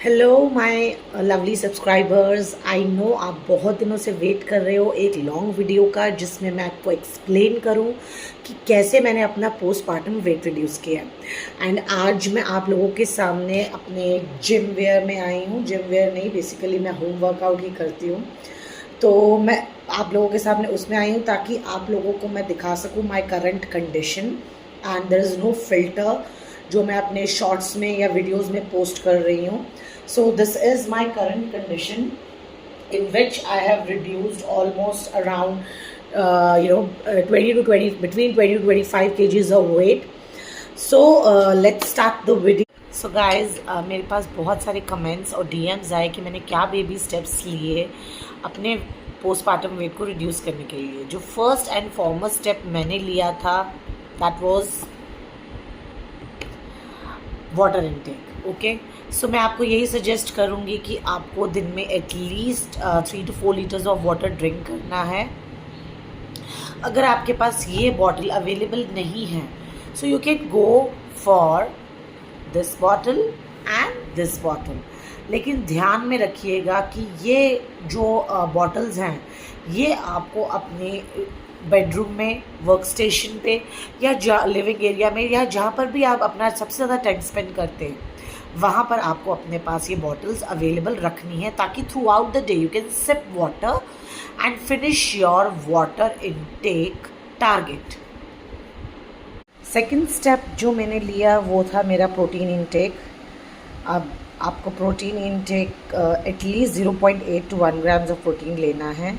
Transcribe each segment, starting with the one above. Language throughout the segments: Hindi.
Hello my lovely subscribers. I know आप बहुत दिनों से वेट कर रहे हो एक लॉन्ग वीडियो का जिसमें मैं आपको एक्सप्लेन करूं कि कैसे मैंने अपना पोस्टपार्टम वेट रिड्यूस किया। एंड आज मैं आप लोगों के सामने अपने जिम वेयर में आई हूं। जिम वेयर नहीं, बेसिकली मैं होम वर्कआउट ही करती हूँ, तो मैं आप लोगों के सामने उसमें आई हूँ ताकि आप लोगों को मैं दिखा सकूँ my current condition. And there is no filter जो मैं अपने शॉर्ट्स में या वीडियोज़ में पोस्ट कर रही हूँ। So this is my current condition in which I have reduced almost around 20 to 20 between 20 to 25 kgs of weight. So let's start the video. So guys, मेरे पास बहुत सारे कमेंट्स और DMs आए कि मैंने क्या बेबी स्टेप्स लिए अपने पोस्टपार्टम वेट को रिड्यूस करने के लिए। जो फर्स्ट एंड फॉरमोस्ट स्टेप मैंने लिया था that was water intake. Okay, so मैं आपको यही सजेस्ट करूँगी कि आपको दिन में at least 3 to 4 litres of water drink करना है। अगर आपके पास ये बॉटल अवेलेबल नहीं है so you can go for this bottle and this bottle. लेकिन ध्यान में रखिएगा कि ये जो बॉटल्स हैं ये आपको अपने बेडरूम में, वर्क स्टेशन पे या लिविंग एरिया में या जहाँ पर भी आप अपना सबसे ज़्यादा टाइम स्पेंड करते हैं वहाँ पर आपको अपने पास ये बॉटल्स अवेलेबल रखनी है ताकि throughout the day you can sip water and finish your water intake target. Second step जो मैंने लिया वो था मेरा प्रोटीन इनटेक। अब आपको protein intake at least 0.8 to 1 grams of protein लेना है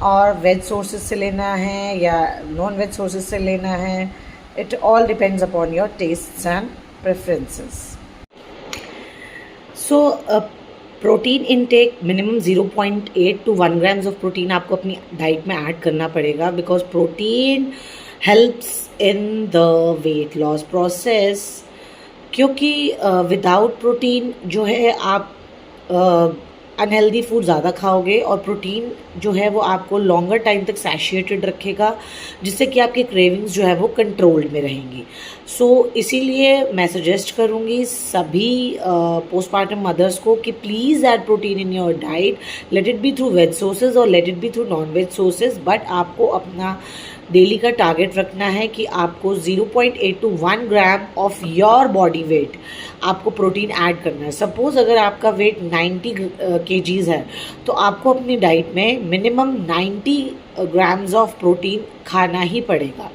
और वेज सोर्सेज से लेना है या नॉन वेज सोर्सेज से लेना है। It all depends upon your tests and preferences. So protein intake minimum 0.8 to 1 grams of protein आपको अपनी डाइट में ऐड करना पड़ेगा because protein helps in the weight loss process. क्योंकि विदाउट प्रोटीन जो है आप अनहेल्दी फूड ज़्यादा खाओगे और प्रोटीन जो है वो आपको लॉन्गर टाइम तक सैशिएटेड रखेगा जिससे कि आपकी क्रेविंग्स जो है वो कंट्रोल्ड में रहेंगी। सो इसीलिए मैं सजेस्ट करूँगी सभी पोस्टपार्टम मदर्स को कि please add protein in your diet, let it be through veg sources और let it be through non veg sources. But आपको अपना डेली का टारगेट रखना है कि आपको 0.8 to 1 gram of your body weight आपको प्रोटीन ऐड करना है। सपोज़ अगर आपका वेट 90 kgs है तो आपको अपनी डाइट में मिनिमम 90 grams ऑफ प्रोटीन खाना ही पड़ेगा।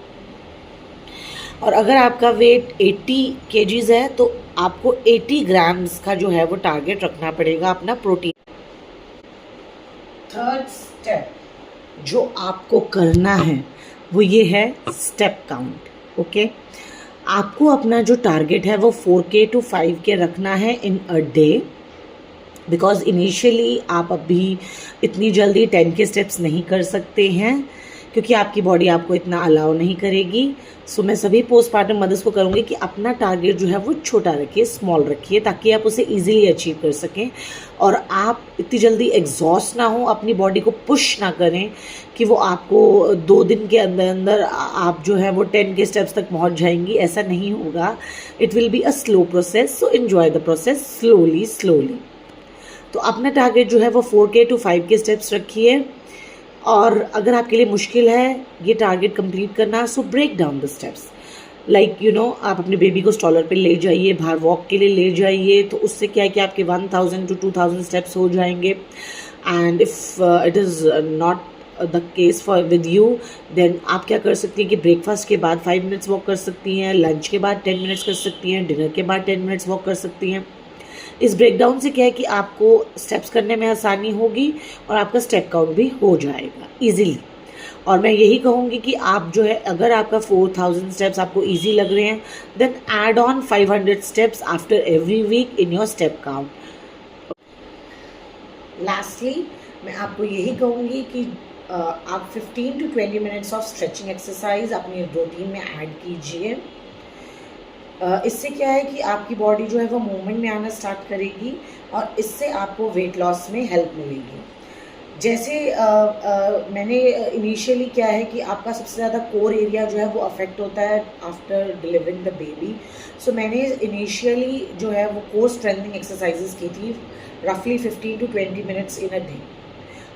और अगर आपका वेट 80 kgs है तो आपको 80 grams का जो है वो टारगेट रखना पड़ेगा अपना प्रोटीन। थर्ड स्टेप जो आपको करना है वो ये है स्टेप काउंट। ओके, आपको अपना जो टारगेट है वो 4K to 5K रखना है इन अ डे बिकॉज इनिशियली आप अभी इतनी जल्दी 10K स्टेप्स नहीं कर सकते हैं क्योंकि आपकी बॉडी आपको इतना अलाउ नहीं करेगी। सो मैं सभी पोस्टपार्टम मदर्स को करूँगी कि अपना टारगेट जो है वो छोटा रखिए, स्मॉल रखिए ताकि आप उसे इजीली अचीव कर सकें और आप इतनी जल्दी एग्जॉस्ट ना हो, अपनी बॉडी को पुश ना करें कि वो आपको 2 दिन के अंदर अंदर आप जो है वो 10K स्टेप्स तक पहुंच जाएंगी। ऐसा नहीं होगा। It will be a slow process, so enjoy the process slowly slowly. तो अपना टारगेट जो है वो 4K to 5K स्टेप्स रखिए और अगर आपके लिए मुश्किल है ये टारगेट कंप्लीट करना so break down the steps. Like आप अपने बेबी को स्टॉलर पे ले जाइए, बाहर वॉक के लिए ले जाइए, तो उससे क्या है कि आपके 1000 to 2000 स्टेप्स हो जाएंगे। And if it is not the case for with you then आप क्या कर सकती हैं कि ब्रेकफास्ट के बाद 5 मिनट्स वॉक कर सकती हैं, लंच के बाद 10 मिनट्स कर सकती हैं, डिनर के बाद 10 मिनट्स वॉक कर सकती हैं। इस ब्रेकडाउन से क्या है कि आपको स्टेप्स करने में आसानी होगी और आपका स्टेप काउंट भी हो जाएगा इजीली। और मैं यही कहूँगी कि आप जो है अगर आपका 4000 स्टेप्स आपको इजी लग रहे हैं then add on 500 steps after every week in your step count. Lastly मैं आपको यही कहूँगी कि आप 15 to 20 minutes of stretching exercise अपनी रूटीन में ऐड कीजिए। इससे क्या है कि आपकी बॉडी जो है वो मूवमेंट में आना स्टार्ट करेगी और इससे आपको वेट लॉस में हेल्प मिलेगी। जैसे मैंने इनिशियली क्या है कि आपका सबसे ज़्यादा कोर एरिया जो है वो अफेक्ट होता है आफ्टर डिलीवरिंग द बेबी। सो मैंने इनिशियली जो है वो कोर स्ट्रेंथनिंग एक्सरसाइजेज की थी, रफली 15 to 20 minutes in a day.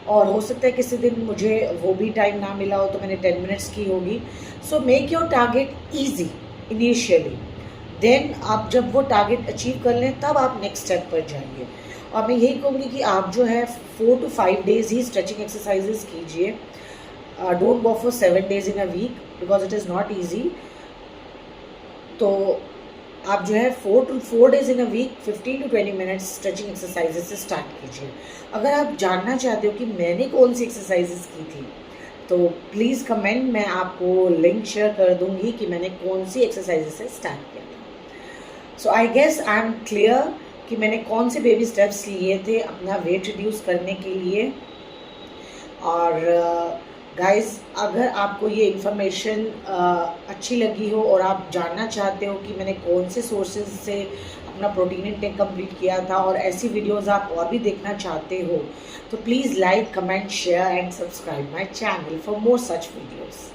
और हो सकता है किसी दिन मुझे वो भी टाइम ना मिला हो तो मैंने 10 मिनट्स की होगी। So make your target easy initially, then आप जब वो टारगेट अचीव कर लें तब आप नेक्स्ट स्टेप पर जाइए। और मैं यही कहूँगी कि आप जो है 4 to 5 डेज ही स्ट्रेचिंग एक्सरसाइजेज कीजिए। Don't go for 7 days in a week because it is not easy. तो आप जो है 4 to 4 days in a week 15 to 20 minutes stretching exercises से स्टार्ट कीजिए। अगर आप जानना चाहते हो कि मैंने कौन सी एक्सरसाइजेज की थी तो प्लीज़ कमेंट, मैं आपको लिंक शेयर कर दूंगी कि मैंने कौन सी एक्सरसाइजेज से स्टार्ट किया था। So I guess I am clear कि मैंने कौन से बेबी स्टेप्स लिए थे अपना वेट रिड्यूस करने के लिए। और गाइस अगर आपको ये इन्फॉर्मेशन अच्छी लगी हो और आप जानना चाहते हो कि मैंने कौन से सोर्सेज से अपना प्रोटीन इंटेक कंप्लीट किया था और ऐसी वीडियोस आप और भी देखना चाहते हो तो please like, comment, share and subscribe my channel for more such videos.